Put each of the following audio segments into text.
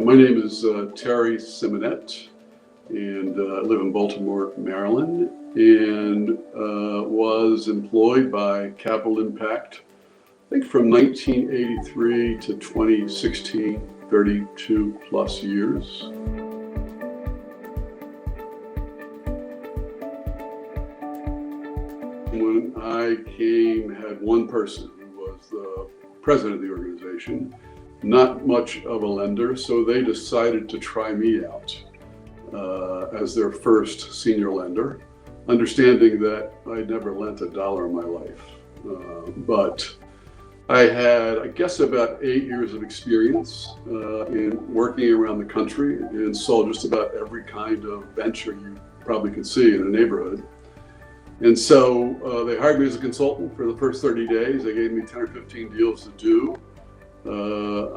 My name is Terry Simonette, and I live in Baltimore, Maryland, and was employed by Capital Impact, I think from 1983 to 2016, 32 plus years. When I came, had one person who was the president of the organization, not much of a lender, so they decided to try me out as their first senior lender, understanding that I'd never lent a dollar in my life. But I had, I guess, about 8 years of experience in working around the country and saw just about every kind of venture you probably could see in a neighborhood. And so they hired me as a consultant for the first 30 days. They gave me 10 or 15 deals to do.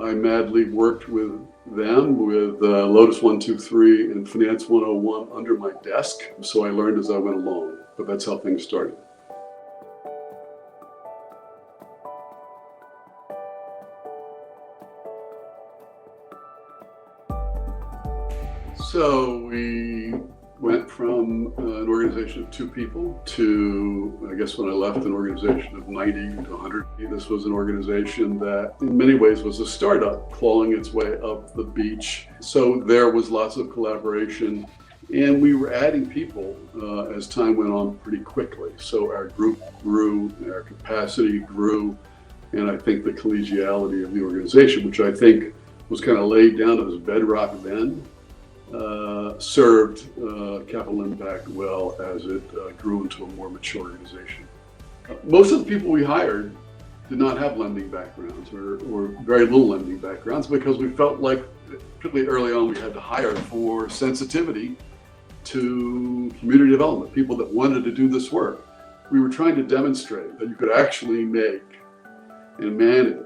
I madly worked with them with Lotus 123 and Finance 101 under my desk. So I learned as I went along, but that's how things started. So we went from an organization of 2 people to, I guess when I left, an organization of 90 to 100. This was an organization that in many ways was a startup clawing its way up the beach. So there was lots of collaboration, and we were adding people as time went on pretty quickly. So our group grew, our capacity grew, and I think the collegiality of the organization, which I think was kind of laid down as bedrock then, served Capital Impact well as it grew into a more mature organization. Most of the people we hired did not have lending backgrounds or very little lending backgrounds, because we felt like, particularly early on, we had to hire for sensitivity to community development, people that wanted to do this work. We were trying to demonstrate that you could actually make and manage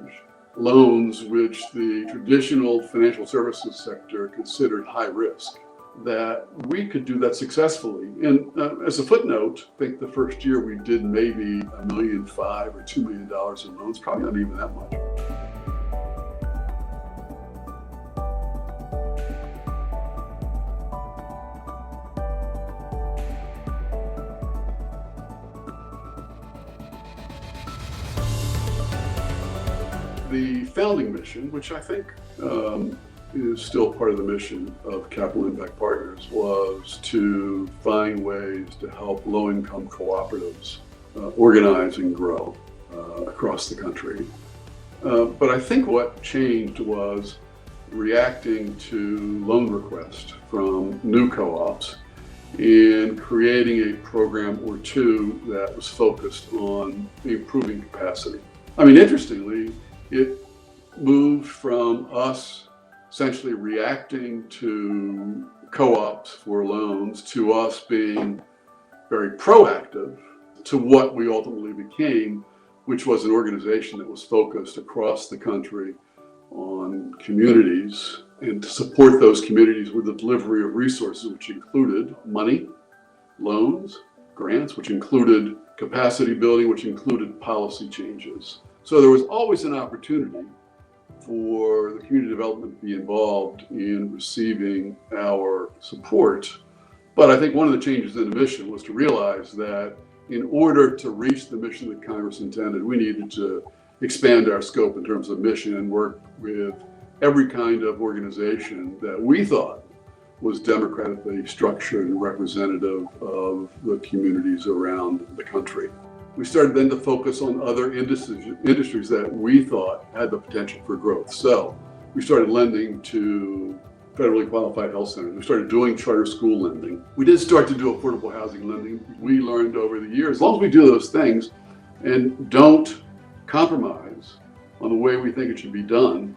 loans which the traditional financial services sector considered high risk, that we could do that successfully. And as a footnote, I think the first year we did maybe $1.5 million or $2 million in loans, probably not even that much. The founding mission, which I think is still part of the mission of Capital Impact Partners, was to find ways to help low-income cooperatives organize and grow across the country. But I think what changed was reacting to loan requests from new co-ops and creating a program or two that was focused on improving capacity. I mean, interestingly, it moved from us essentially reacting to co-ops for loans to us being very proactive to what we ultimately became, which was an organization that was focused across the country on communities and to support those communities with the delivery of resources, which included money, loans, grants, which included capacity building, which included policy changes. So there was always an opportunity for the community development to be involved in receiving our support. But I think one of the changes in the mission was to realize that in order to reach the mission that Congress intended, we needed to expand our scope in terms of mission and work with every kind of organization that we thought was democratically structured and representative of the communities around the country. We started then to focus on other industries that we thought had the potential for growth. So we started lending to federally qualified health centers. We started doing charter school lending. We did start to do affordable housing lending. We learned over the years, as long as we do those things and don't compromise on the way we think it should be done,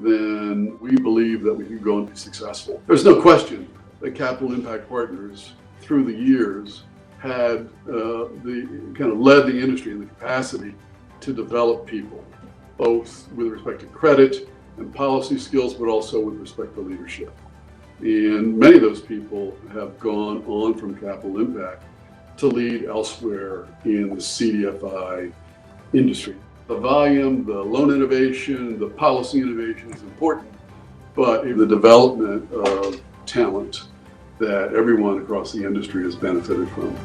then we believe that we can go and be successful. There's no question that Capital Impact Partners, through the years, had led the industry in the capacity to develop people, both with respect to credit and policy skills, but also with respect to leadership. And many of those people have gone on from Capital Impact to lead elsewhere in the CDFI industry. The volume, the loan innovation, the policy innovation is important, but the development of talent that everyone across the industry has benefited from.